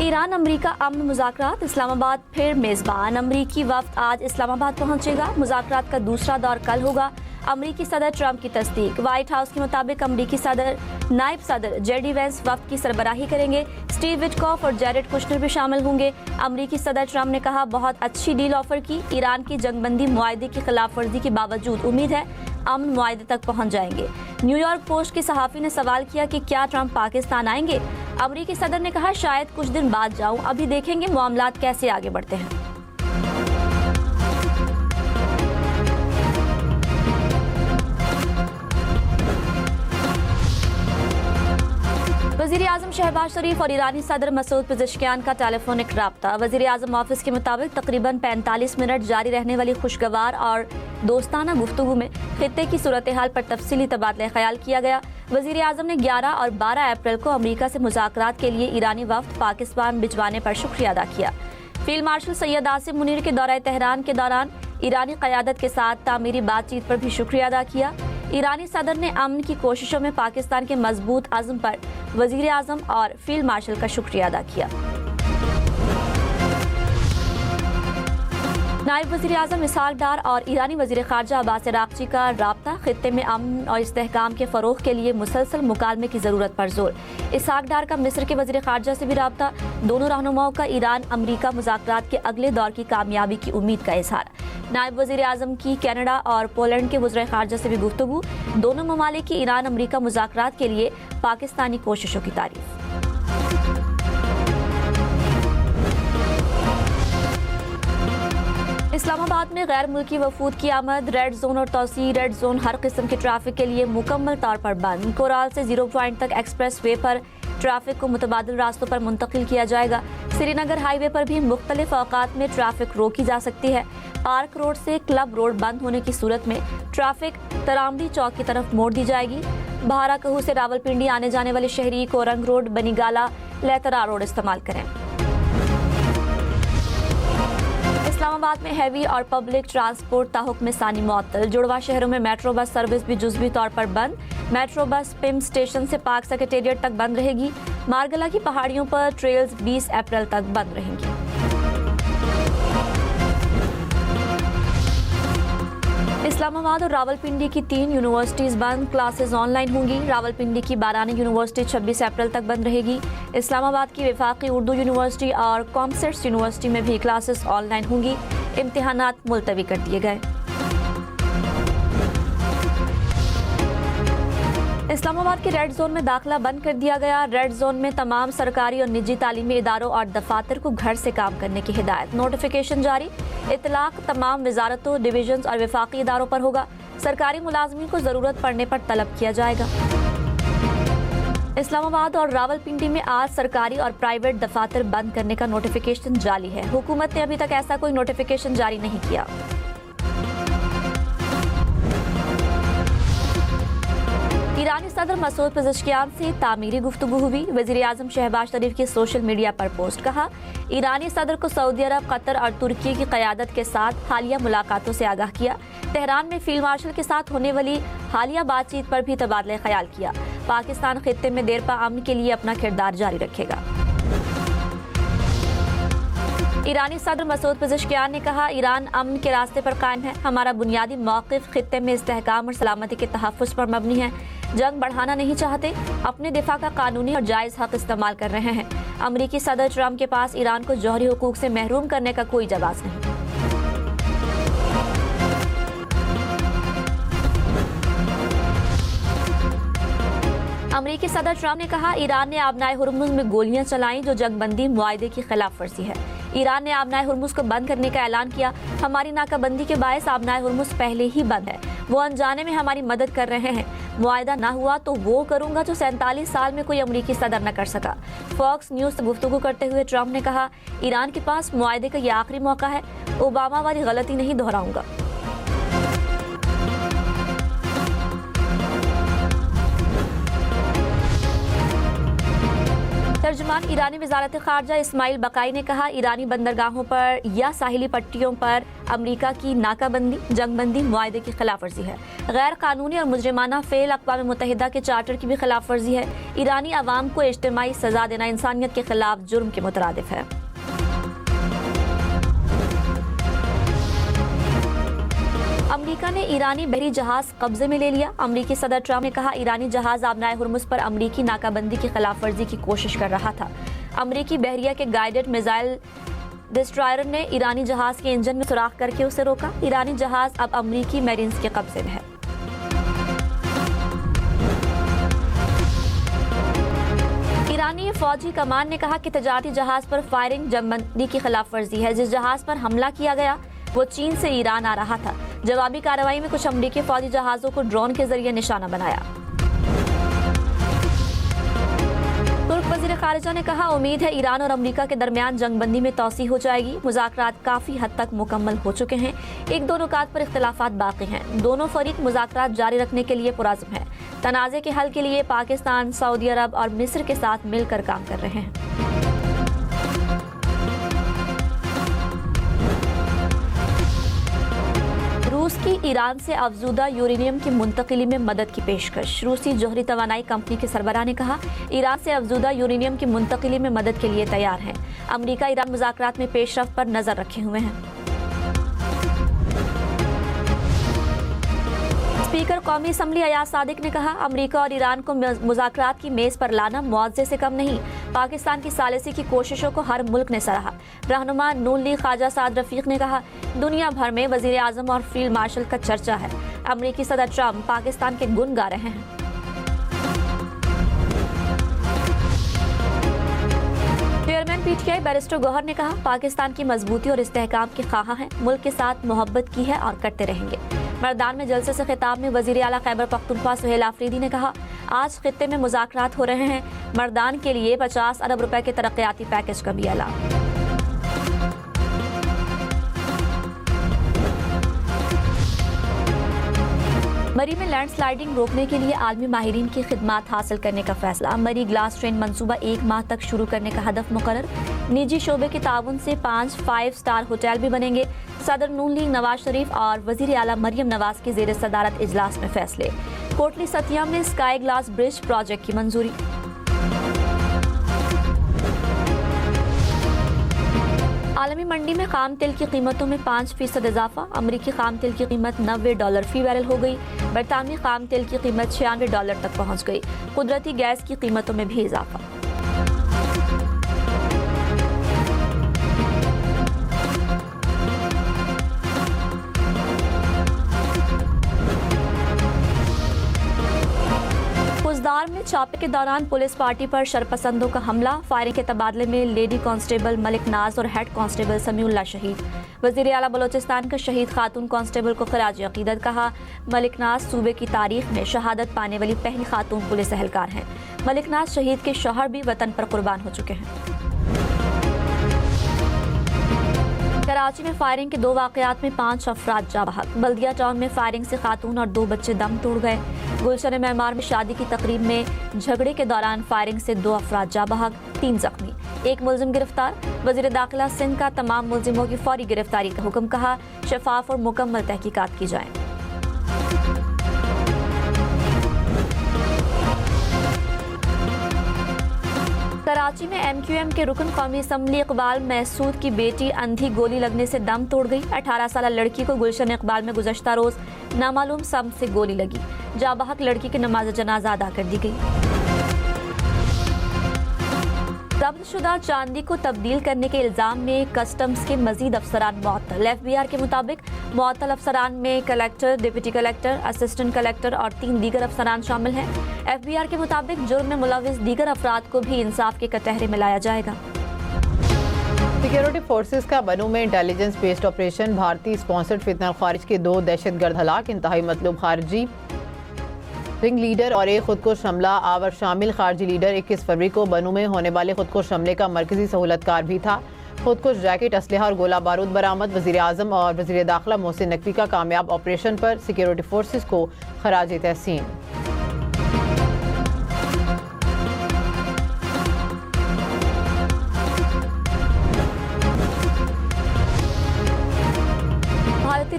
Iran अमरीका अमन मुज़ाकरात, इस्लामाबाद फिर मेज़बान। अमरीकी वफ़द आज इस्लामाबाद पहुंचेगा। मुज़ाकरात का दूसरा दौर कल होगा। अमरीकी सदर ट्रंप की तस्दीक। व्हाइट हाउस के मुताबिक अमरीकी सदर नायब सदर जेडी वेंस वफ़द की सरबराही करेंगे। स्टीव विटकॉफ और जैरेड कुशनर भी शामिल होंगे। अमरीकी सदर ट्रंप ने कहा, बहुत अच्छी डील ऑफर की। ईरान की जंगबंदी मुआहदे की खिलाफ वर्जी के बावजूद उम्मीद है अमन मुआहदे तक पहुंच जाएंगे। न्यूयॉर्क पोस्ट के सहाफ़ी ने सवाल किया कि क्या ट्रंप पाकिस्तान आएंगे। अमरीकी सदर ने कहा, शायद कुछ दिन बाद जाऊं, अभी देखेंगे मामलात कैसे आगे बढ़ते हैं। वज़ीर आज़म शहबाज शरीफ और ईरानी सदर मसूद पेज़ेश्कियान का टेलीफोनिक राब्ता। वज़ीर आज़म ऑफिस के मुताबिक तकरीबन 45 मिनट जारी रहने वाली खुशगवार और दोस्ताना गुफ्तगू में खित्ते की सूरत हाल पर तफसीली तबादला ख्याल किया गया। वज़ीर आज़म ने 11 और 12 अप्रैल को अमरीका से मुज़ाकरात के लिए ईरानी वफ़द पाकिस्तान भिजवाने पर शुक्रिया अदा किया। फील्ड मार्शल सैयद आसिम मुनीर के दौरे तेहरान के दौरान ईरानी क़यादत के साथ तामीरी बातचीत पर भी शुक्रिया अदा किया। ईरानी सदर ने अमन की कोशिशों में पाकिस्तान के मजबूत अज़्म पर वज़ीर आज़म और फील्ड मार्शल का शुक्रिया अदा किया। नायब वज़ीर आज़म इसहाक डार और ईरानी वज़ीर ख़ारजा अब्बास अराग़ची का राब्ता। खित्ते में अमन और इस्तेहकाम के फ़रोग़ के लिए मुसलसल मुकालमे की ज़रूरत पर जोर। इसहाक डार का मिस्र के वज़ीर ख़ारजा से भी राब्ता। दोनों रहनुमाओं का ईरान अमरीका मुज़ाकरात के अगले दौर की कामयाबी की उम्मीद का इज़हार। नायब वज़ीर आज़म की कनाडा और पोलैंड के वज़ीर ख़ारजा से भी गुफ्तगू। दोनों ममालिक की ईरान अमरीका मुज़ाकरात के लिए पाकिस्तानी कोशिशों की तारीफ़। इस्लामाबाद में गैर मुल्की वफूद की आमद। रेड जोन और तौसी। रेड जोन हर किस्म के ट्रैफिक के लिए मुकम्मल तौर पर बंद। कोराल से 0 पॉइंट तक एक्सप्रेस वे पर ट्रैफिक को मुतबादिल रास्तों पर मुंतकिल किया जाएगा। श्रीनगर हाईवे पर भी मुख्तलिफ औकात में ट्रैफिक रोकी जा सकती है। पार्क रोड से क्लब रोड बंद होने की सूरत में ट्रैफिक तरामडी चौक की तरफ मोड़ दी जाएगी। बहाराकहू से रावलपिंडी आने जाने वाले शहरी कोरंग रोड, बनीगाला, लेतरा रोड इस्तेमाल करें। इस्लामाबाद में हैवी और पब्लिक ट्रांसपोर्ट ताहुक्म सानी मअतल। जुड़वा शहरों में मेट्रो बस सर्विस भी जुज़वी तौर पर बंद। मेट्रो बस पिम स्टेशन से पार्क सेक्रेटेरिएट तक बंद रहेगी। मारगला की पहाड़ियों पर ट्रेल्स 20 अप्रैल तक बंद रहेंगी। इस्लामाबाद और रावलपिंडी की 3 यूनिवर्सिटीज़ बंद। क्लासेस ऑनलाइन होंगी। रावलपिंडी की बारानी यूनिवर्सिटी 26 अप्रैल तक बंद रहेगी। इस्लामाबाद की वफाकी उर्दू यूनिवर्सिटी और कॉमर्स यूनिवर्सिटी में भी क्लासेस ऑनलाइन होंगी। इम्तिहानात मुलतवी कर दिए गए। इस्लामाबाद के रेड जोन में दाखिला बंद कर दिया गया। रेड जोन में तमाम सरकारी और निजी तालीमी इदारों और दफातर को घर से काम करने की हिदायत। नोटिफिकेशन जारी। इतलाक तमाम वजारतों, डिवीजन और वफाकी इदारों पर होगा। सरकारी मुलाजमीन को जरूरत पड़ने पर तलब किया जाएगा। इस्लामाबाद और रावलपिंडी में आज सरकारी और प्राइवेट दफातर बंद करने का नोटिफिकेशन जारी है। हुकूमत ने अभी तक ऐसा कोई नोटिफिकेशन जारी नहीं किया। ईरानी सदर मसूद पेज़ेश्कियान से तामीरी गुफ्तगू हुई। वज़ीर आज़म शहबाज शरीफ की सोशल मीडिया पर पोस्ट। कहा, ईरानी सदर को सऊदी अरब, कतर और तुर्की की क़यादत के साथ हालिया मुलाकातों से आगाह किया। तेहरान में फील्ड मार्शल के साथ होने वाली हालिया बातचीत पर भी तबादला ख्याल किया। पाकिस्तान खित्ते में देरपा अमन के लिए अपना किरदार जारी रखेगा। ईरानी सदर मसूद पेज़ेश्कियान ने कहा, ईरान अमन के रास्ते पर कायम है। हमारा बुनियादी मौक़िफ़ खित्ते में इस्तेहकाम और सलामती के तहफ़्फ़ुज़ पर मबनी है। जंग बढ़ाना नहीं चाहते। अपने दिफा का कानूनी और जायज़ हक इस्तेमाल कर रहे हैं। अमरीकी सदर ट्रंप के पास ईरान को जौहरी हुकूक से महरूम करने का कोई जवाब नहीं। अमरीकी सदर ट्रंप ने कहा, ईरान ने आबनाए हुर्मुज़ में गोलियां चलाईं जो जंगबंदी मुआहदे की खिलाफ वर्जी है। ईरान ने आबनाए हुर्मुज़ को बंद करने का ऐलान किया। हमारी नाकाबंदी के बायस आबनाए हुर्मुज़ पहले ही बंद है। वो अनजाने में हमारी मदद कर रहे हैं। मुआहदा ना हुआ तो वो करूंगा जो 47 साल में कोई अमरीकी सदर न कर सका। फॉक्स न्यूज़ से गुफ्तगू करते हुए ट्रंप ने कहा, ईरान के पास मुआहदे का यह आखिरी मौका है। ओबामा वाली गलती नहीं दोहराऊंगा। तर्जुमान ईरानी वजारत खारजा इस्माइल बकाई ने कहा, ईरानी बंदरगाहों पर या साहिली पट्टियों पर अमरीका की नाकाबंदी जंगबंदी मुआहदे की खिलाफ वर्जी है। गैर कानूनी और मुजरिमाना फेल अक़वाम मुत्तहिदा के चार्टर की भी खिलाफ वर्जी है। ईरानी अवाम को इज्तिमाई सजा देना इंसानियत के खिलाफ जुर्म के मुतरादिफ है। अमेरिका ने ईरानी बहरी जहाज कब्जे में ले लिया। अमेरिकी सदर ट्रंप ने कहा, ईरानी जहाज आबनाए हुर्मुज़ पर अमेरिकी नाकाबंदी की खिलाफ वर्जी की कोशिश कर रहा था। अमेरिकी बहरिया के गाइडेड मिसाइल डिस्ट्रॉयर ने ईरानी जहाज के इंजन में सुराख करके उसे रोका। ईरानी जहाज अब अमेरिकी मैरीन्स के कब्जे में है। ईरानी फौजी कमान ने कहा कि तजारती जहाज पर फायरिंग जंगबंदी की खिलाफ वर्जी है। जिस जहाज पर हमला किया गया वो चीन से ईरान आ रहा था। जवाबी कार्रवाई में कुछ अमेरिकी फौजी जहाजों को ड्रोन के जरिए निशाना बनाया। तुर्क वज़ीर ख़ारिजा ने कहा, उम्मीद है ईरान और अमेरिका के दरमियान जंगबंदी में तौसी हो जाएगी। मुज़ाकरात काफ़ी हद तक मुकम्मल हो चुके हैं। एक दो नुकात पर इख्तिलाफ़ात बाकी हैं। दोनों फरीक मुज़ाकरात जारी रखने के लिए पुरअज़्म हैं। तनाज़े के हल के लिए पाकिस्तान, सऊदी अरब और मिस्र के साथ मिलकर काम कर रहे हैं। रूस की ईरान से अफजूदा यूरेनियम की मुंतकिली में मदद की पेशकश। रूसी जोहरी तवानाई कंपनी के सरबराह ने कहा, ईरान से अफजूदा यूरेनियम की मुंतकिली में मदद के लिए तैयार है। अमेरिका ईरान मुज़ाकरात में पेशरफ्त पर नजर रखे हुए हैं। स्पीकर कौमी असम्बली अयाज सादिक ने कहा, अमेरिका और ईरान को मुज़ाकरात की मेज़ पर लाना मुआवजे से कम नहीं। पाकिस्तान की सालिसी की कोशिशों को हर मुल्क ने सराहा। रहनुमा नून लीग ख्वाजा साद रफीक ने कहा, दुनिया भर में वज़ीर आज़म और फील्ड मार्शल का चर्चा है। अमेरिकी सदर ट्रंप पाकिस्तान के गुण गा रहे हैं। चेयरमैन पीटीआई बैरिस्टर गौहर ने कहा, पाकिस्तान की मजबूती और इस्तेहकाम के ख्वाह हैं। मुल्क के साथ मोहब्बत की है और करते रहेंगे। मर्दान में जलसे से खिताब में वज़ीर आला खैबर पख्तूनख्वा सुहेल आफरीदी ने कहा, आज खित्ते में मुज़ाकरात हो रहे हैं। मर्दान के लिए 50 अरब रुपए के तरक्याती पैकेज का भी ऐलान। मरी में लैंडस्लाइडिंग रोकने के लिए आलमी माहिरीन की खिदमात हासिल करने का फैसला। मरी ग्लास ट्रेन मंसूबा 1 माह तक शुरू करने का हदफ मुकर्रर। निजी शोबे के ताउन से 5 5 स्टार होटल भी बनेंगे। सदर नून लीग नवाज शरीफ और वजीर आला मरियम नवाज की जेर सदारत इजलास में फैसले। कोटली सतिया में स्काई ग्लास ब्रिज प्रोजेक्ट की मंजूरी। आलमी मंडी में खाम तेल की कीमतों में 5% इजाफा। अमरीकी खाम तेल की कीमत $90 फी बैरल हो गई। बरतानवी खाम तेल की कीमत $96 तक पहुंच गई। कुदरती गैस की कीमतों में भी इजाफा। फुजदार में छापे के दौरान पुलिस पार्टी पर शरपसंदों का हमला। फायरिंग के तबादले में लेडी कांस्टेबल मलिक नाज और हेड कांस्टेबल समीउल्लाह शहीद। वज़ीर आला बलोचिस्तान का शहीद खातून कांस्टेबल को खराज अकीदत कहा। मलिक नाज सूबे की तारीख में शहादत पाने वाली पहली खातून पुलिस एहलकार हैं। मलिक नाज शहीद के शौहर भी वतन पर कुर्बान हो चुके हैं। कराची में फायरिंग के 2 वाक़यात में 5 अफराद जा बहक। बल्दिया टाउन में फायरिंग से खातून और 2 बच्चे दम तोड़ गए। गुलशन मेमार में शादी की तकरीब में झगड़े के दौरान फायरिंग से 2 अफराद जा बहक, 3 जख्मी, 1 मुलजिम गिरफ्तार। वज़ीर दाखिला सिंध का तमाम मुलजिमों की फौरी गिरफ्तारी का हुक्म, कहा शफाफ और मुकम्मल तहकीकात की जाए। कराची में MQM के रुकन कौमी असम्बली इकबाल महसूद की बेटी अंधी गोली लगने से दम तोड़ गई। 18 साल लड़की को गुलशन इकबाल में गुज़श्ता रोज नामालूम सम से गोली लगी। जाबहक लड़की की नमाज जनाजा अदा कर दी गई। जब्तशुदा चांदी को तब्दील करने के इल्जाम में कस्टम्स के मजीद अफसरान मुअत्तल। FBR के मुताबिक मुअत्तल अफसरान में collector, deputy collector, assistant collector और 3 दीगर अफसरान शामिल हैं। FBR के मुताबिक जुर्म में मुलविस दीगर अफराद को भी इंसाफ के कटहरे में लाया जाएगा। सिक्योरिटी फोर्सेस का बनू में इंटेलिजेंस बेस्ड ऑपरेशन। भारतीय स्पॉन्सर्ड फितना खारिज के 2 दहशतगर्द हलाक। इंतहाई मतलूब खारजी रिंग लीडर और एक खुदकुश हमला आवर शामिल। खारजी लीडर 21 फरवरी को बनू में होने वाले खुदकुश हमले का मरकजी सहूलतकार भी था। खुदकुश जैकेट, असलहा और गोला बारूद बरामद। वज़ीर आज़म और वज़ीर दाखिला मोहसिन नकवी का कामयाब ऑपरेशन पर सिक्योरिटी फोर्सेस को खराज तहसीन।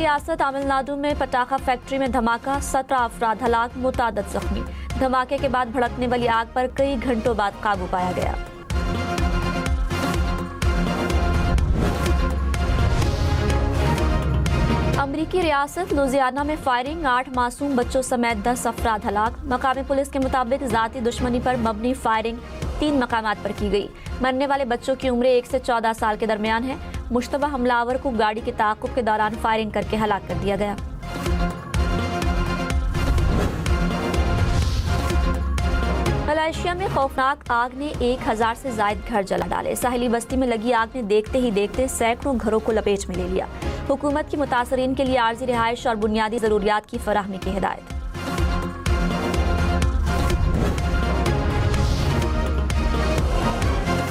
रियासत तमिलनाडु में पटाखा फैक्ट्री में धमाका, 17 अफराद हलाक, मुतादद जख्मी। धमाके के बाद भड़कने वाली आग पर कई घंटों बाद काबू पाया गया। अमरीकी रियासत लुजियाना में फायरिंग, 8 मासूम बच्चों समेत 10 अफराद हलाक। मकामी पुलिस के मुताबिक जाती दुश्मनी पर मबनी फायरिंग 3 मकामात पर की गई। मरने वाले बच्चों की उम्र 1 से 14 साल के दरमियान है। मुश्तबा हमलावर को गाड़ी के ताक़ुब के दौरान फायरिंग करके हलाक कर दिया गया। मलेशिया में खौफनाक आग ने 1000 से ज्यादा घर जला डाले। साहिली बस्ती में लगी आग ने देखते ही देखते सैकड़ों घरों को लपेट में ले लिया। हुकूमत की मुतासरीन के लिए आर्जी रिहाइश और बुनियादी जरूरियात की फराहमी की हिदायत।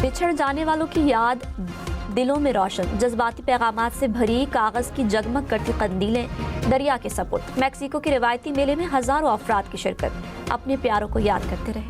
बिछड़ जाने वालों की याद दिलों में रोशन, जज्बाती पैगामात से भरी कागज की जगमग करती कंदीलें दरिया के सपुर्द। मैक्सिको के रिवायती मेले में हजारों अफराद की शिरकत, अपने प्यारों को याद करते रहे।